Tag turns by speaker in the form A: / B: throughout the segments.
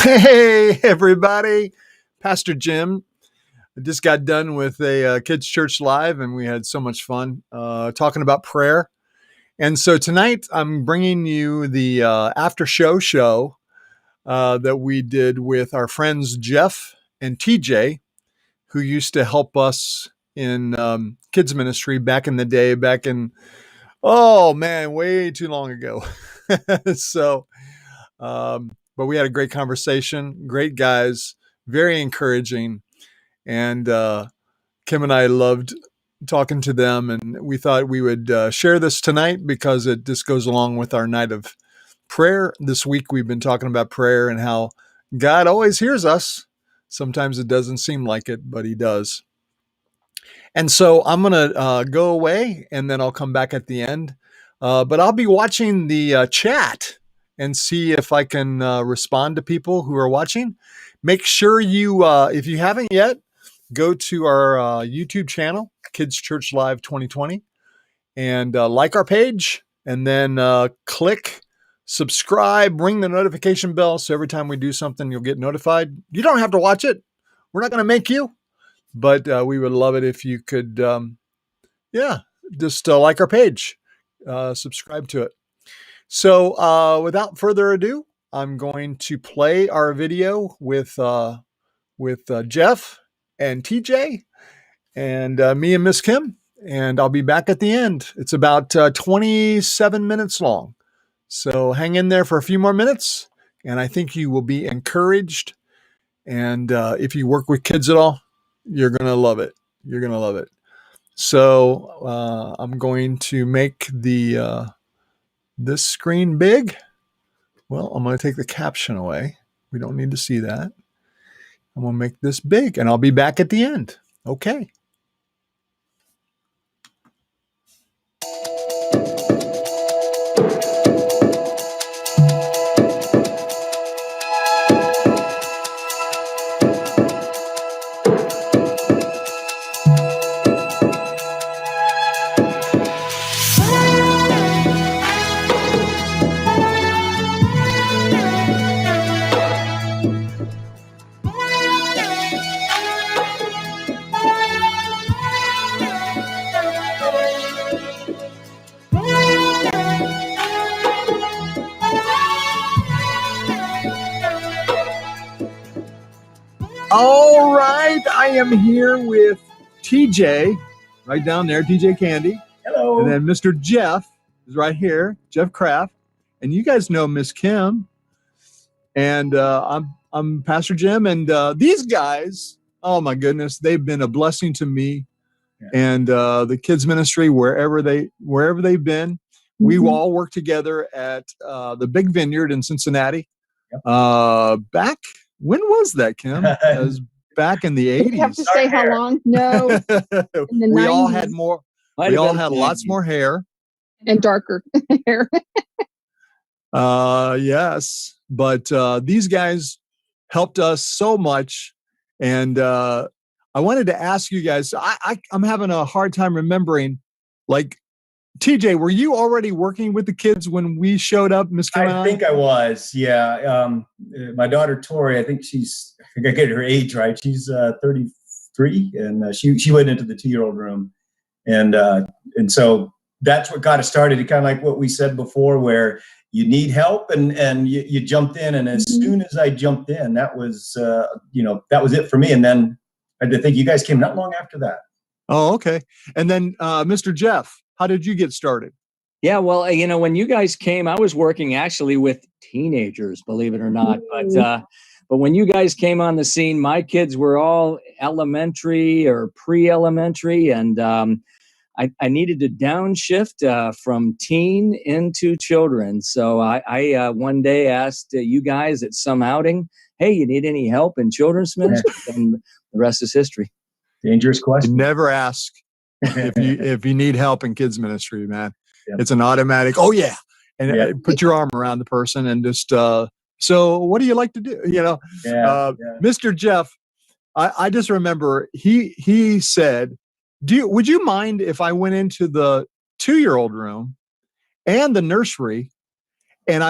A: Hey, everybody. Pastor Jim. I just got done with a kids' church live, and we had so much fun talking about prayer. And so tonight I'm bringing you the after show that we did with our friends Jeff and TJ, who used to help us in kids ministry back in the day, oh man, way too long ago. But we had a great conversation, great guys, very encouraging. And Kim and I loved talking to them. And we thought we would share this tonight because it just goes along with our night of prayer. This week we've been talking about prayer and how God always hears us. Sometimes it doesn't seem like it, but he does. And so I'm going to go away and then I'll come back at the end. But I'll be watching the chat and see if I can respond to people who are watching. Make sure you, if you haven't yet, go to our YouTube channel, Kids Church Live 2020, and like our page, and then click subscribe, ring the notification bell, so every time we do something, you'll get notified. You don't have to watch it. We're not going to make you, but we would love it if you could, just like our page, subscribe to it. So without further ado, I'm going to play our video with Jeff and TJ and me and Miss Kim, and I'll be back at the end. It's about 27 minutes long. So hang in there for a few more minutes, and I think you will be encouraged. And if you work with kids at all, you're going to love it. You're going to love it. So I'm going to make the this screen big. Well, I'm going to take the caption away. We don't need to see that. I'm going to make this big, and I'll be back at the end. Okay. All right, I am here with TJ, right down there, TJ Candy.
B: Hello.
A: And then Mr. Jeff is right here, Jeff Kraft. And you guys know Miss Kim. And I'm Pastor Jim. And these guys, oh my goodness, they've been a blessing to me. Yeah. And the kids ministry, wherever they've been. Mm-hmm. We all work together at the Big Vineyard in Cincinnati. Yep. Back. When was that, Kim? It was back in the 80s.
C: You have to say how long? No. In the
A: we
C: 90s.
A: all had more. We all had lots more hair.
C: And darker hair.
A: Yes. But these guys helped us so much. And I wanted to ask you guys, I'm having a hard time remembering, like, TJ, were you already working with the kids when we showed up, Miss Kim?
B: I think I was, yeah. My daughter, Tori, I think I get her age right. She's 33, and she went into the 2-year-old room. And so that's what got us started. Kind of like what we said before, where, you need help, and you jumped in. And as soon as I jumped in, that was that was it for me. And then I think you guys came not long after that.
A: Oh, okay. And then Mr. Jeff, how did you get started?
D: Yeah, well, when you guys came, I was working actually with teenagers, believe it or not. But when you guys came on the scene, my kids were all elementary or pre-elementary, and I needed to downshift from teen into children. So I one day asked you guys at some outing, "Hey, you need any help in children's ministry?" And the rest is history.
B: Dangerous question.
A: You never ask if you need help in kids ministry, man. Yep. It's an automatic. Oh yeah, and put your arm around the person and just. So what do you like to do? Mr. Jeff, I just remember he said, would you mind if I went into the 2-year-old room and the nursery and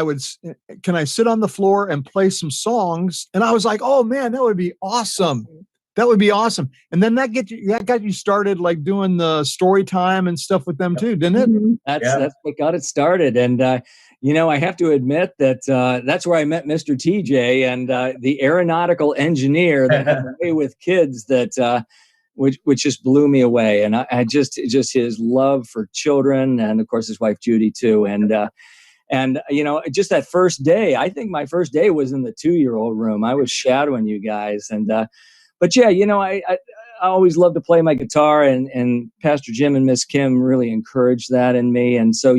A: can I sit on the floor and play some songs? And I was like, oh man, that would be awesome. That would be awesome. And then that got you started like doing the story time and stuff with them too, didn't it?
D: That's what got it started. And, I have to admit that that's where I met Mr. TJ and the aeronautical engineer that had a way with kids that which just blew me away. And I just his love for children and, of course, his wife, Judy, too. And just that first day, I think my first day was in the 2-year-old room. I was shadowing you guys. And but yeah, I always loved to play my guitar, and Pastor Jim and Miss Kim really encouraged that in me. And so,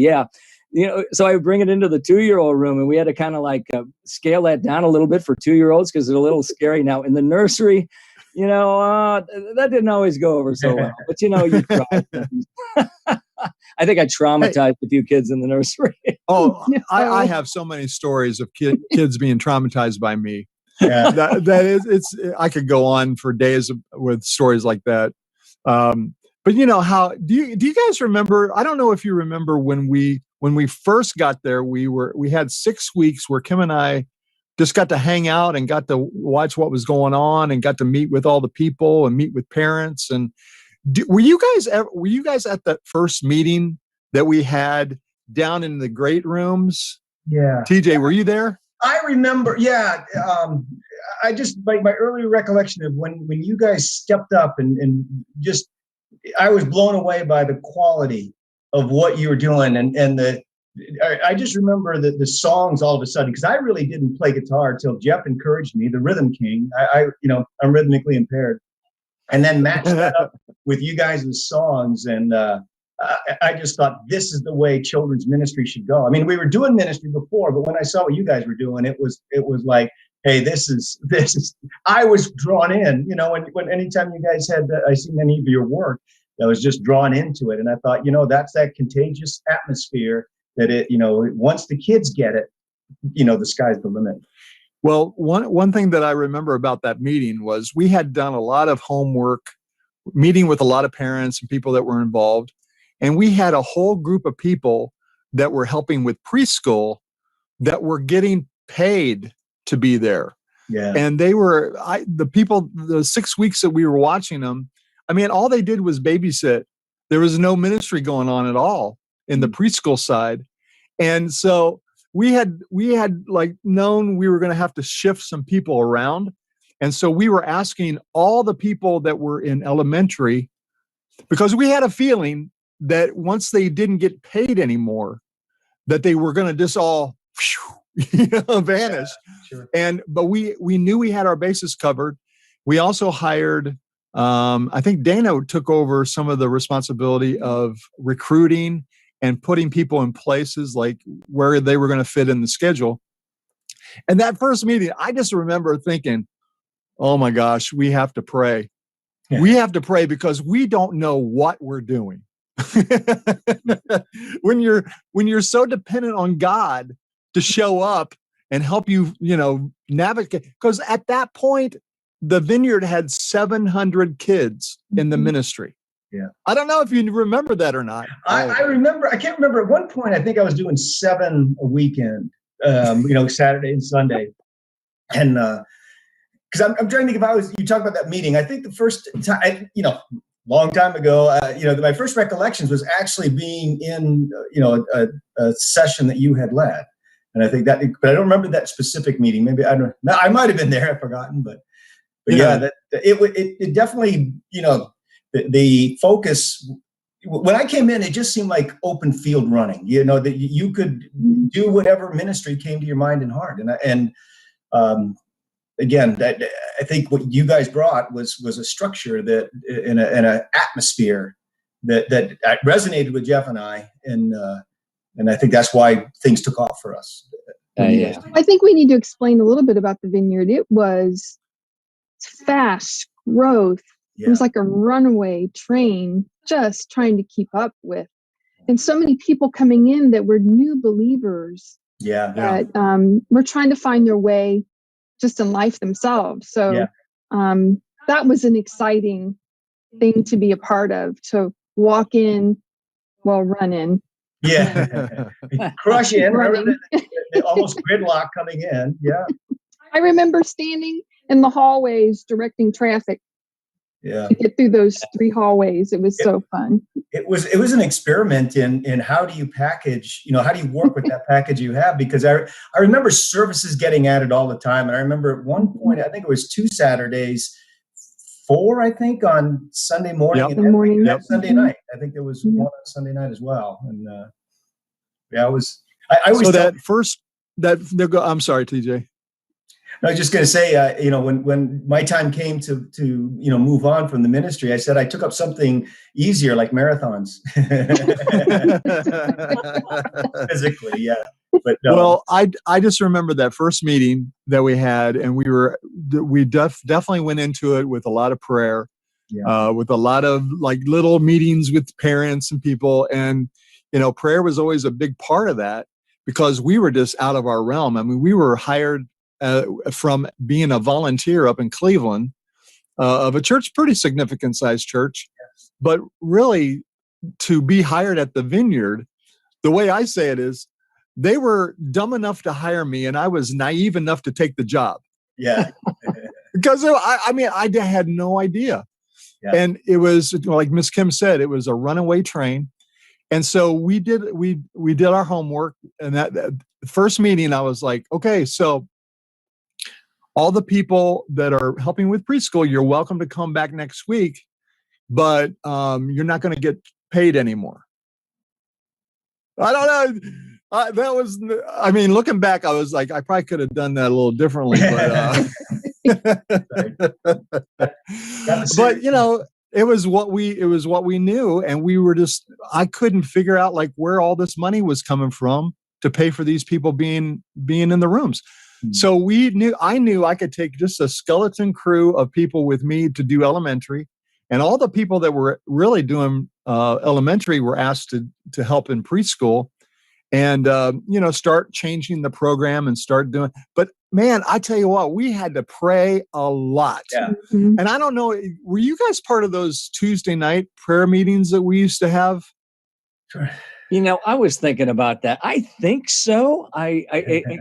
D: so I would bring it into the 2-year-old room, and we had to kind of like scale that down a little bit for 2-year-olds because they're a little scary. Now in the nursery, that didn't always go over so well, but you try. I think I traumatized a few kids in the nursery.
A: I have so many stories of kids being traumatized by me. Yeah, that is. I could go on for days with stories like that. But how do you guys remember? I don't know if you remember when we first got there. We had 6 weeks where Kim and I just got to hang out and got to watch what was going on and got to meet with all the people and meet with parents. And were you guys at that first meeting that we had down in the great rooms?
B: Yeah,
A: TJ, were you there?
B: I remember, I just my early recollection of when you guys stepped up and just, I was blown away by the quality of what you were doing, and I just remember the songs all of a sudden, because I really didn't play guitar until Jeff encouraged me, the Rhythm King. I'm rhythmically impaired, and then matched that up with you guys' songs, and I just thought this is the way children's ministry should go. I mean, we were doing ministry before, but when I saw what you guys were doing, it was like, hey, this is. I was drawn in. When anytime you guys had I seen any of your work, I was just drawn into it, and I thought, that's that contagious atmosphere that once the kids get it, the sky's the limit.
A: Well, one thing that I remember about that meeting was we had done a lot of homework, meeting with a lot of parents and people that were involved. And we had a whole group of people that were helping with preschool that were getting paid to be there. Yeah. And they were, the 6 weeks that we were watching them, I mean, all they did was babysit. There was no ministry going on at all in the preschool side. And so we had like known we were going to have to shift some people around. And so we were asking all the people that were in elementary, because we had a feeling that once they didn't get paid anymore, that they were going to just all vanish. Yeah, sure. But we knew we had our bases covered. We also hired, I think Dana took over some of the responsibility of recruiting and putting people in places like where they were going to fit in the schedule. And that first meeting, I just remember thinking, oh my gosh, we have to pray. Yeah. We have to pray because we don't know what we're doing. When you're so dependent on God to show up and help you, navigate, because at that point the vineyard had 700 kids in the ministry. Yeah, I don't know if you remember that or not.
B: I remember. I can't remember. At one point, I think I was doing 7 a weekend. Saturday and Sunday, and because I'm trying to think if you talk about that meeting. I think the first time, long time ago, my first recollections was actually being in, a session that you had led. And I think that, but I don't remember that specific meeting. Maybe I don't know. I might have been there. I've forgotten, but yeah, it definitely, the focus. When I came in, it just seemed like open field running. That you could do whatever ministry came to your mind and heart. And again, that I think what you guys brought was a structure that in an atmosphere that resonated with Jeff and I, and I think that's why things took off for us.
D: Yeah.
C: I think we need to explain a little bit about the vineyard. It was fast growth.
B: Yeah.
C: It was like a runaway train, just trying to keep up with, and so many people coming in that were new believers.
B: Yeah.
C: That were trying to find their way just in life themselves. So that was an exciting thing to be a part of, to walk in, run in.
B: Yeah. Crush in. Remember the almost gridlock coming in. Yeah.
C: I remember standing in the hallways directing traffic to get through those 3 hallways. It was so fun.
B: It was an experiment in how do you package, how do you work with that package you have? Because I remember services getting added all the time. And I remember at one point, I think it was 2 Saturdays, 4, I think, on Sunday morning.
C: Yep.
B: And Sunday night. I think there was one on Sunday night as well. And it was, I always.
A: So I'm sorry, TJ.
B: I was just going to say, when my time came to move on from the ministry, I said I took up something easier, like marathons. Physically, yeah. But
A: well, I just remember that first meeting that we had, and we definitely went into it with a lot of prayer, with a lot of like little meetings with parents and people, and prayer was always a big part of that, because we were just out of our realm. I mean, we were hired from being a volunteer up in Cleveland of a church, pretty significant sized church, but really to be hired at the Vineyard, the way I say it is, they were dumb enough to hire me, and I was naive enough to take the job.
B: Yeah.
A: Because I had no idea. Yeah. And it was like Miss Kim said, it was a runaway train. And so we did our homework, and that first meeting I was like, okay, so all the people that are helping with preschool, you're welcome to come back next week, but you're not going to get paid anymore. I don't know. Looking back, I was like, I probably could have done that a little differently, but it was what we knew, and we were I couldn't figure out like where all this money was coming from to pay for these people being in the rooms. So I knew I could take just a skeleton crew of people with me to do elementary, and all the people that were really doing elementary were asked to help in preschool, and start changing the program and start doing. But man, I tell you what, we had to pray a lot.
B: Yeah.
C: Mm-hmm.
A: And I don't know, were you guys part of those Tuesday night prayer meetings that we used to have?
B: Sure.
D: I was thinking about that. I think so. I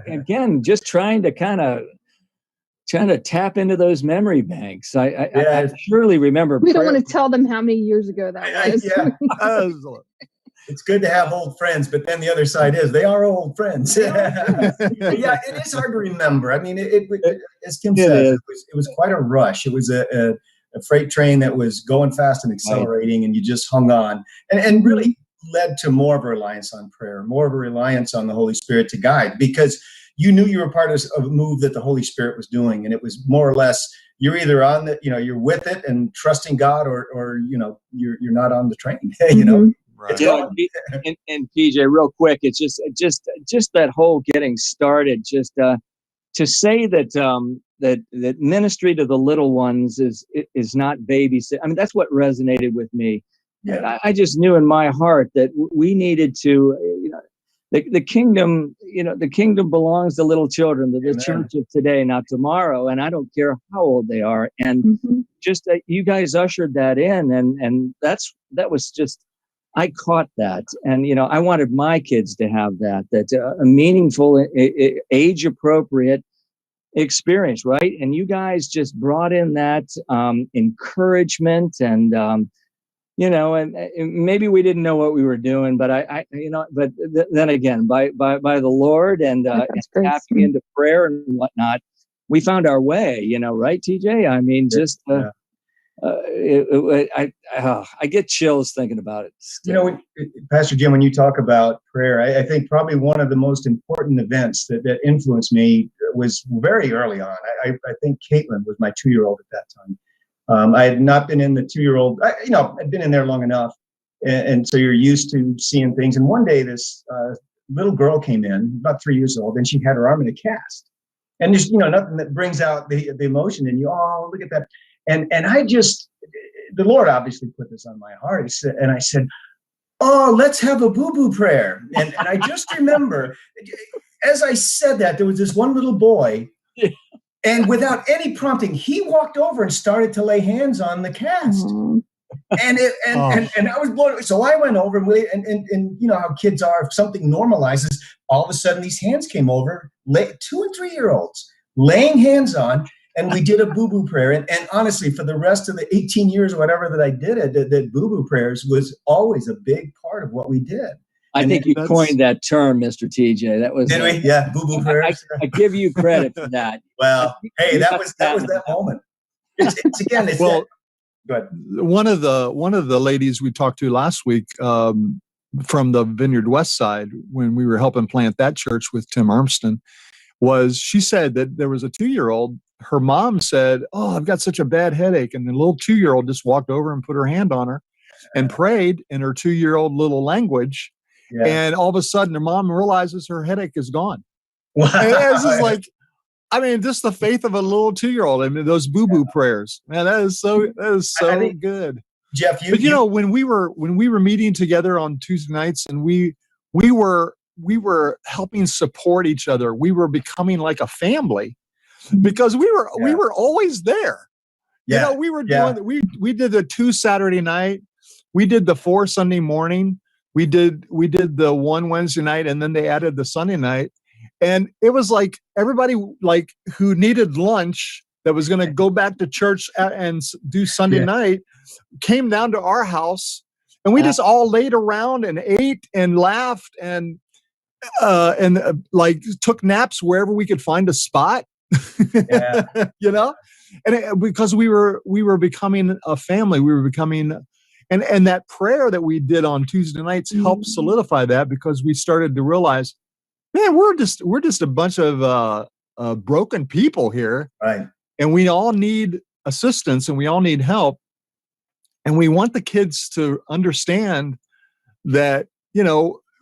D: again, just trying to tap into those memory banks. I surely remember.
C: We don't want to tell them how many years ago that was.
B: Yeah. It's good to have old friends, but then the other side is they are old friends. Yeah, it is hard to remember. I mean, it as Kim says, it was quite a rush. It was a freight train that was going fast and accelerating, and you just hung on, and really led to more of a reliance on prayer, more of a reliance on the Holy Spirit to guide, because you knew you were part of a move that the Holy Spirit was doing, and it was more or less you're either on the, you're with it and trusting God, or you're not on the train.
A: Right.
D: And PJ, real quick, it's just that whole getting started. Just to say that that ministry to the little ones is not babysitting. I mean, that's what resonated with me. Yeah. I just knew in my heart that we needed to, the kingdom, the kingdom belongs to little children, to the church of today, not tomorrow. And I don't care how old they are. And just you guys ushered that in, and that was just. I caught that, and I wanted my kids to have that a meaningful, age-appropriate experience, right? And you guys just brought in that encouragement and and maybe we didn't know what we were doing, but then again, by the Lord and tapping into prayer and whatnot, we found our way, right, TJ? I mean, just, I get chills thinking about it still.
B: Pastor Jim, when you talk about prayer, I think probably one of the most important events that influenced me was very early on. I think Caitlin was my 2-year-old at that time. I had not been in the 2-year-old, I'd been in there long enough. And so you're used to seeing things. And one day this little girl came in, about 3 years old, and she had her arm in a cast. And there's, nothing that brings out the emotion in you. Oh, look at that. And the Lord obviously put this on my heart. And I said, oh, let's have a boo-boo prayer. And I just remember, as I said that, there was this one little boy, and without any prompting, he walked over and started to lay hands on the cast. And I was blown away. So I went over and you know how kids are, if something normalizes, all of a sudden these hands came over, 2 and 3 year olds laying hands on, and we did a boo-boo prayer. And honestly, for the rest of the 18 years or whatever that I did it, that boo-boo prayers was always a big part of what we did.
D: I think you coined that term, Mr. TJ. That was
B: yeah, boo-boo prayers.
D: I give you credit for that.
B: Well, hey, that was that moment. It's well. Go ahead.
A: One of the ladies we talked to last week from the Vineyard West Side, when we were helping plant that church with Tim Armston, she said that there was a 2-year-old. Her mom said, "Oh, I've got such a bad headache," and the little 2-year-old just walked over and put her hand on her and prayed in her 2-year-old little language. Yeah. And all of a sudden, her mom realizes her headache is gone. Wow. And it's just like, I mean, just the faith of a little 2-year-old. I mean, those boo-boo prayers, man, that is so good.
B: Jeff,
A: when we were meeting together on Tuesday nights, and we were helping support each other. We were becoming like a family because we were always there.
B: Yeah.
A: We were doing we did the 2 Saturday night, we did the 4 Sunday morning, we did the 1 Wednesday night, and then they added the Sunday night. And it was like everybody like who needed lunch that was going to go back to church and do Sunday night came down to our house, and we just all laid around and ate and laughed and like took naps wherever we could find a spot. And because we were becoming a family, we were becoming. And that prayer that we did on Tuesday nights helped solidify that, because we started to realize, man, we're just a bunch of broken people here,
B: right?
A: And we all need assistance, and we all need help, and we want the kids to understand that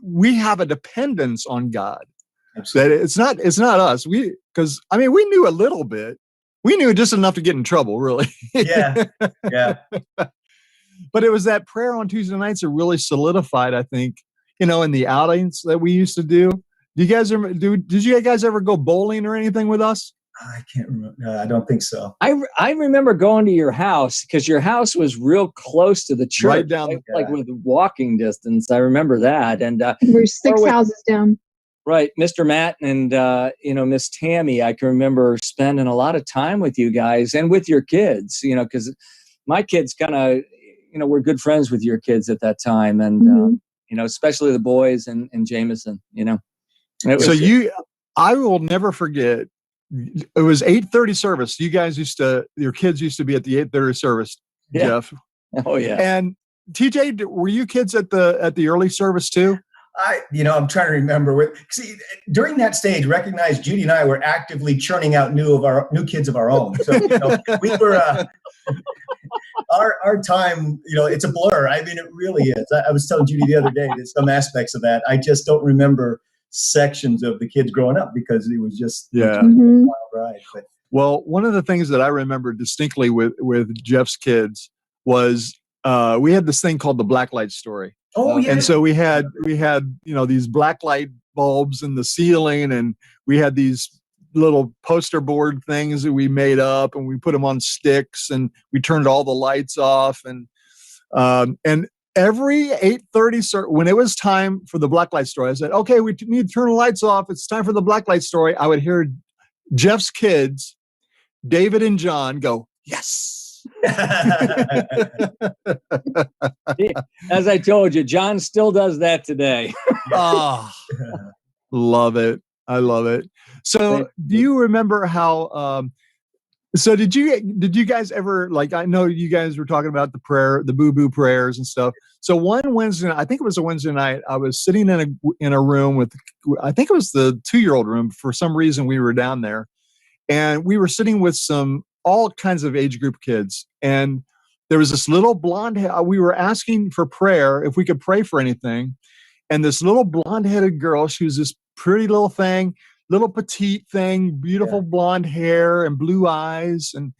A: we have a dependence on God. Absolutely. That it's not us. Because we knew a little bit, we knew just enough to get in trouble, really.
B: Yeah.
A: But it was that prayer on Tuesday nights that really solidified, I think, in the outings that we used to do. Did you guys ever go bowling or anything with us?
B: I can't remember. No, I don't think so.
D: I remember going to your house, because your house was real close to the church,
A: right down,
D: like with walking distance. I remember that. And
C: we're 6 houses down.
D: Right, Mr. Matt and Miss Tammy. I can remember spending a lot of time with you guys and with your kids. Because my kids kind of were good friends with your kids at that time, and especially the boys and Jameson.
A: I will never forget. It was 8:30 service. Your kids used to be at the 8:30 service, Jeff.
D: Oh yeah.
A: And TJ, were you kids at the early service too?
B: I'm trying to remember. See, during that stage, recognize Judy and I were actively churning out new kids of our own. So we were our time. It's a blur. I mean, it really is. I was telling Judy the other day that some aspects of that I just don't remember sections of the kids growing up, because it was just a wild ride. But
A: well, one of the things that I remember distinctly with Jeff's kids was we had this thing called the blacklight story.
B: Oh yeah.
A: And so we had these blacklight bulbs in the ceiling, and we had these little poster board things that we made up, and we put them on sticks, and we turned all the lights off, and every 8:30, when it was time for the blacklight story, I said, "Okay, we need to turn the lights off. It's time for the blacklight story." I would hear Jeff's kids, David and John, go, "Yes."
D: As I told you, John still does that today.
A: Oh, love it. I love it. So do you remember how, so did you guys ever, like, I know you guys were talking about the boo-boo prayers and stuff. So one Wednesday night, I think it was a Wednesday night, I was sitting in a room with, I think it was the 2-year-old room. For some reason, we were down there, and we were sitting with all kinds of age group kids. And there was this little blonde, we were asking for prayer, if we could pray for anything. And this little blonde-headed girl, she was this pretty little thing, little petite thing, beautiful blonde hair and blue eyes. And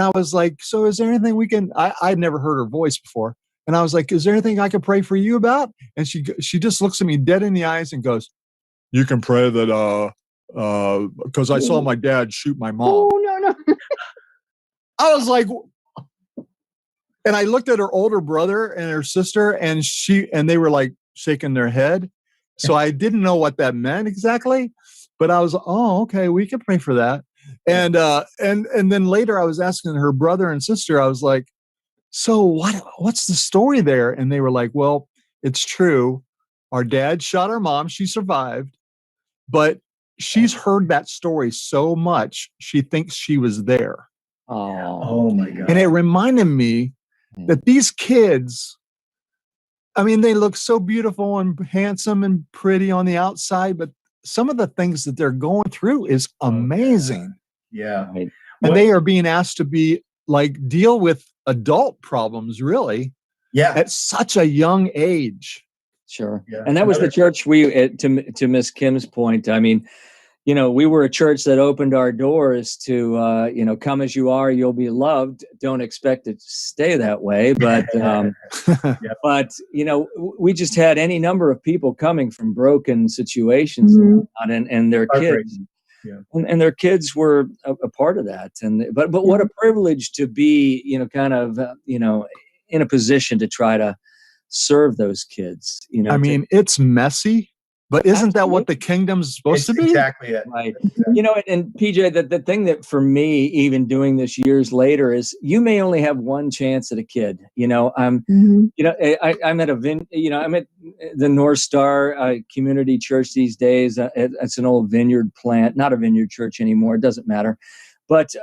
A: I was like, so is there anything we can, I'd never heard her voice before. And I was like, is there anything I could pray for you about? And she just looks at me dead in the eyes and goes, you can pray that, because I saw my dad shoot my mom.
C: Oh, no.
A: I was like, and I looked at her older brother and her sister, and they were like shaking their head. So I didn't know what that meant exactly, but I was, oh, okay, we can pray for that. And then later I was asking her brother and sister, I was like, so what's the story there? And they were like, well, it's true. Our dad shot our mom. She survived, but she's heard that story so much, she thinks she was there.
B: Oh my God.
A: And it reminded me that these kids, I mean, they look so beautiful and handsome and pretty on the outside, but some of the things that they're going through is amazing.
B: Yeah.
A: And they are being asked to deal with adult problems, really.
B: Yeah.
A: At such a young age.
D: Sure. Yeah. And that was the church to Miss Kim's point. I mean, we were a church that opened our doors to, come as you are, you'll be loved. Don't expect it to stay that way. But, we just had any number of people coming from broken situations and their kids.
B: Yeah.
D: And their kids were a part of that. But what a privilege to be, in a position to try to serve those kids.
A: I mean, it's messy. But isn't that what the kingdom's supposed to be?
B: Exactly it.
D: Right. And PJ, the thing that for me, even doing this years later, is you may only have one chance at a kid. I'm at I'm at the North Star Community Church these days. It's an old vineyard plant, not a vineyard church anymore. It doesn't matter. But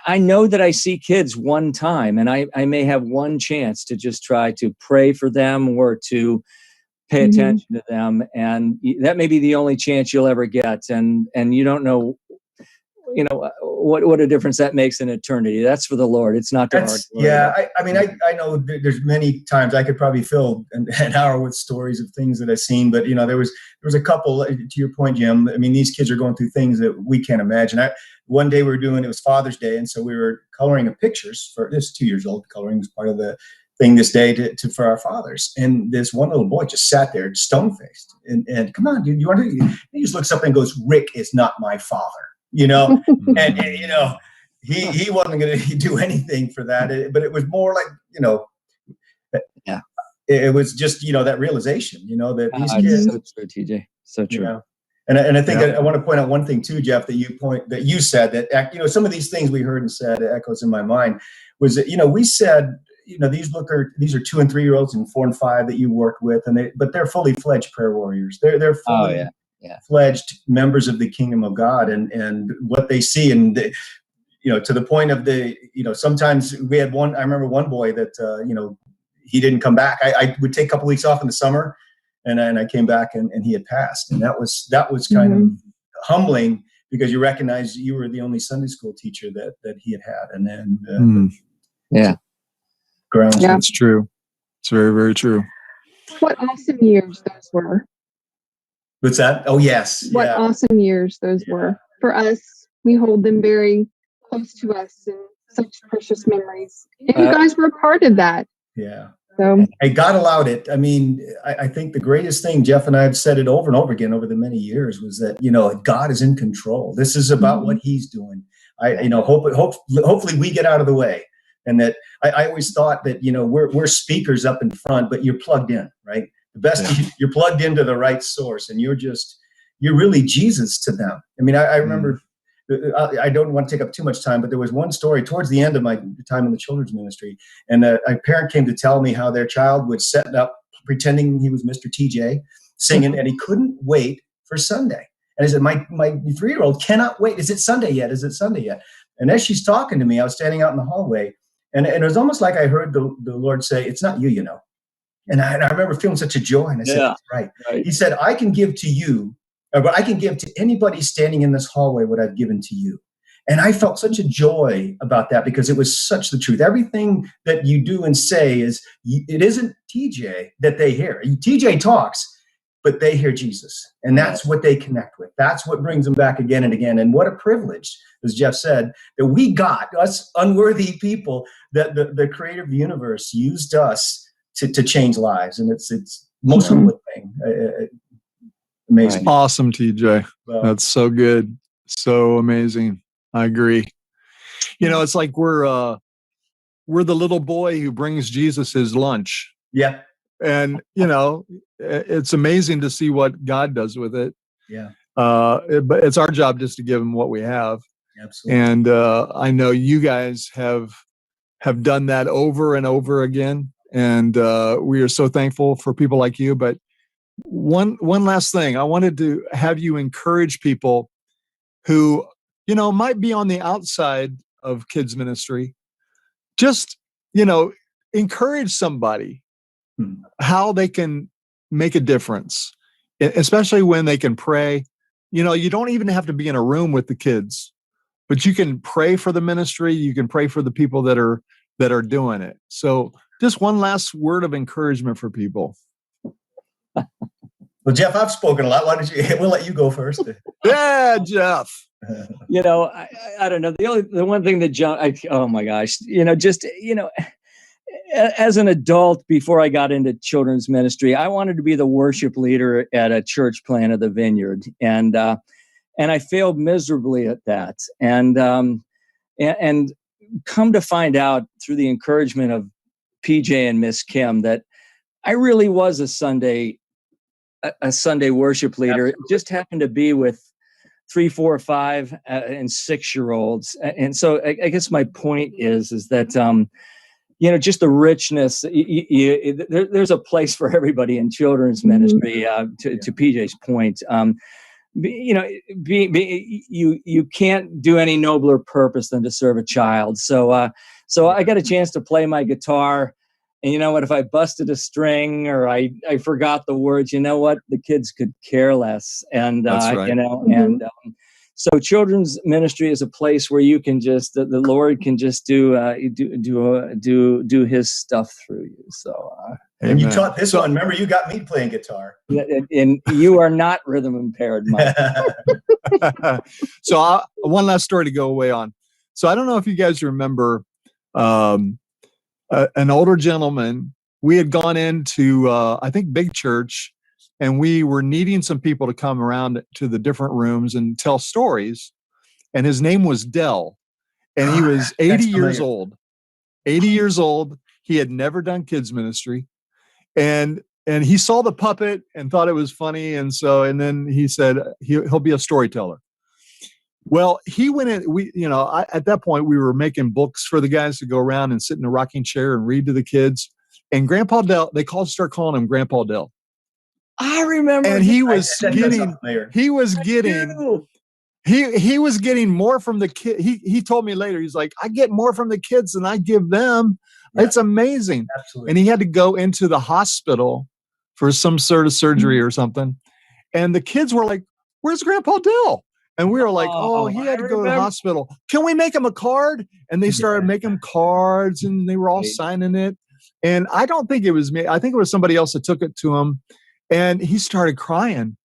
D: I know that I see kids one time, and I may have one chance to just try to pray for them or to pay attention to them, and that may be the only chance you'll ever get. And you don't know, what a difference that makes in eternity. That's for the Lord. It's not to our glory.
B: Yeah, I know there's many times I could probably fill an hour with stories of things that I've seen, but there was a couple. To your point, Jim. I mean, these kids are going through things that we can't imagine. One day it was Father's Day, and so we were coloring pictures for this 2 years old. Coloring was part of the thing this day for our fathers, and this one little boy just sat there stone-faced and come on, dude, you want to? He just looks up and goes, "Rick is not my father," and he wasn't going to do anything for that, but it was more like it was just that realization that these kids.
D: So true, TJ, so true.
B: And I think I want to point out one thing too, Jeff, that you said that some of these things we heard and said echoes in my mind was that we said. These are 2 and 3 year olds and 4 and 5 that you worked with, but they're fully fledged prayer warriors. They're fully fledged members of the kingdom of God, and what they see, and to the point of sometimes we had one. I remember one boy that he didn't come back. I would take a couple weeks off in the summer, and I came back and he had passed, and that was kind of humbling because you recognize you were the only Sunday school teacher that he had, and then grounds.
A: That's true. It's very, very true.
C: What awesome years those were.
B: What's that? Oh, yes.
C: What awesome years those were. For us, we hold them very close to us and such precious memories. And you guys were a part of that.
B: Yeah.
C: So
B: hey, God allowed it. I mean, I think the greatest thing, Jeff and I have said it over and over again over the many years, was that, God is in control. This is about what he's doing. Hopefully we get out of the way. And that I always thought that, we're speakers up in front, but you're plugged in, right? The best, you're plugged into the right source, and you're really Jesus to them. I mean, I remember I don't want to take up too much time, but there was one story towards the end of my time in the children's ministry, and a parent came to tell me how their child would set up pretending he was Mr. TJ singing, and he couldn't wait for Sunday. And I said, my 3-year-old cannot wait. Is it Sunday yet? Is it Sunday yet? And as she's talking to me, I was standing out in the hallway, and it was almost like I heard the Lord say, "It's not you, you know." And I remember feeling such a joy. And I said, "That's right." He said, "I can give to you, or I can give to anybody standing in this hallway what I've given to you." And I felt such a joy about that, because it was such the truth. Everything that you do and say it isn't TJ that they hear. TJ talks, but they hear Jesus. And that's what they connect with. That's what brings them back again and again. And what a privilege, as Jeff said, that we got, us unworthy people, that the creator of the universe used us to change lives. And it's most humbling thing. Amazing.
A: Awesome, TJ.
B: Well,
A: that's so good. So amazing. I agree. You know, it's like we're the little boy who brings Jesus his lunch.
B: Yeah.
A: And, you know, it's amazing to see what God does with it.
B: Yeah.
A: But it's our job just to give him what we have.
B: Absolutely.
A: And I know you guys have done that over and over again. And we are so thankful for people like you. But one last thing, I wanted to have you encourage people who, you know, might be on the outside of kids ministry. Just, you know, encourage somebody how they can make a difference, especially when they can pray. You know, you don't even have to be in a room with the kids, but you can pray for the ministry. You can pray for the people that are doing it. So just one last word of encouragement for people.
B: Well, Jeff, I've spoken a lot. Why don't you? We'll let you go first.
A: Yeah, Jeff.
D: You know, I don't know. The one thing that oh my gosh, you know, just, you know, as an adult, before I got into children's ministry, I wanted to be the worship leader at a church plant of the Vineyard, and I failed miserably at that. And come to find out through the encouragement of PJ and Miss Kim that I really was a Sunday worship leader. Absolutely. It just happened to be with 3, 4, 5, and 6-year-olds. And so I guess my point is that, you know, just the richness, there's a place for everybody in children's ministry, to PJ's point. You know, you can't do any nobler purpose than to serve a child. So I got a chance to play my guitar. And you know what, if I busted a string or I forgot the words, you know what, the kids could care less. And, that's right. You know, and so children's ministry is a place where you can just, the Lord can just do his stuff through you. So,
B: and you taught this one. Remember, you got me playing guitar.
D: And you are not rhythm impaired, Mike.
A: So one last story to go away on. So I don't know if you guys remember, an older gentleman, we had gone into, I think, big church, and we were needing some people to come around to the different rooms and tell stories. And his name was Dell, and he was 80 years old. 80 years old. He had never done kids ministry, and he saw the puppet and thought it was funny. And then he said he'll be a storyteller. Well, he went in, at that point we were making books for the guys to go around and sit in a rocking chair and read to the kids. And Grandpa Dell, they start calling him Grandpa Dell.
D: I remember.
A: And he was getting more from the kid. He told me later, he's like, I get more from the kids than I give them. Yeah. It's amazing. Absolutely. And he had to go into the hospital for some sort of surgery or something. And the kids were like, where's Grandpa Dell? And we were like, he had to go to the hospital. Can we make him a card? And they started making him cards, and they were all signing it. And I don't think it was me. I think it was somebody else that took it to him. And he started crying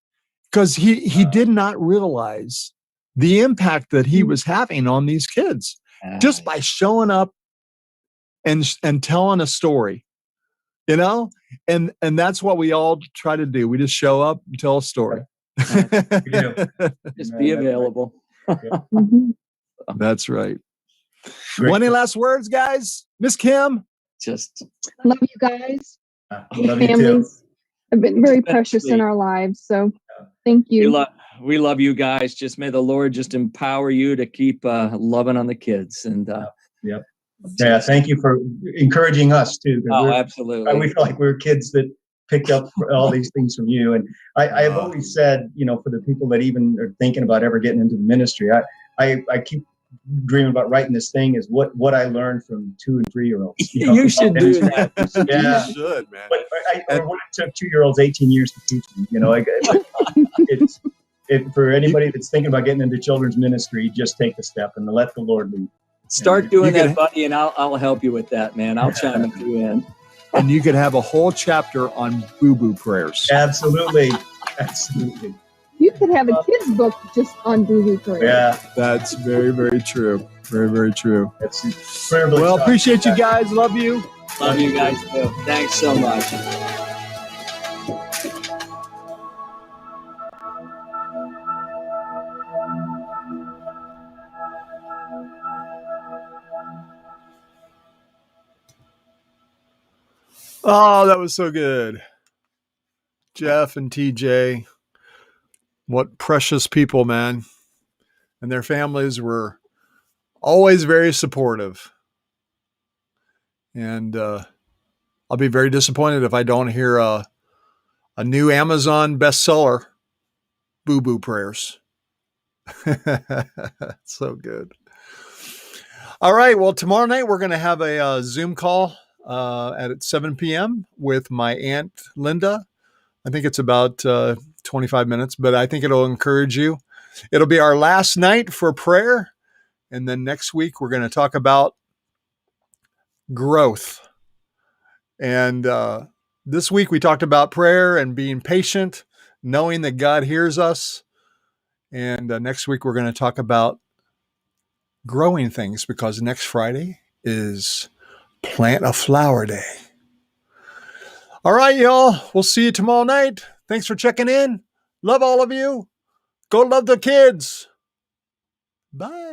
A: because he did not realize the impact that he was having on these kids just by showing up and telling a story, you know? And that's what we all try to do. We just show up and tell a story.
D: Just be available.
A: That's right. Any last words, guys? Miss Kim?
D: Just
C: love you guys.
B: Love
C: families
B: you too.
C: Have been very precious in our lives. So thank you.
D: we love you guys. Just may the Lord just empower you to keep loving on the kids. And
B: yep. Yeah, thank you for encouraging us too.
D: Oh, absolutely.
B: We feel like we're kids that picked up all these things from you. And I've always said, for the people that even are thinking about ever getting into the ministry, I keep dreaming about writing this thing is what I learned from 2 and 3 year olds.
D: You should do that.
B: Yeah,
A: you should, man.
B: But or what it took 2-year-olds 18 years to teach me. For anybody that's thinking about getting into children's ministry, just take the step and let the Lord lead.
D: Start doing that, buddy, and I'll help you with that, man. I'll chime you in.
A: And you could have a whole chapter on boo-boo prayers.
B: Absolutely.
C: You could have a kid's book just on boo-boo prayers.
B: Yeah.
A: That's very, very true. Very, very true.
B: Well,
A: appreciate you guys. Love you.
D: Love you guys too. Thanks so much.
A: Oh, that was so good. Jeff and TJ, what precious people, man. And their families were always very supportive. And I'll be very disappointed if I don't hear a new Amazon bestseller, Boo Boo Prayers. So good. All right. Well, tomorrow night we're going to have a Zoom call at 7 p.m. with my Aunt Linda. I think it's about 25 minutes, but I think it'll encourage you. It'll be our last night for prayer. And then next week, we're going to talk about growth. And this week, we talked about prayer and being patient, knowing that God hears us. And next week, we're going to talk about growing things, because next Friday is Plant a Flower Day. All right, y'all. We'll see you tomorrow night. Thanks for checking in. Love all of you. Go love the kids. Bye.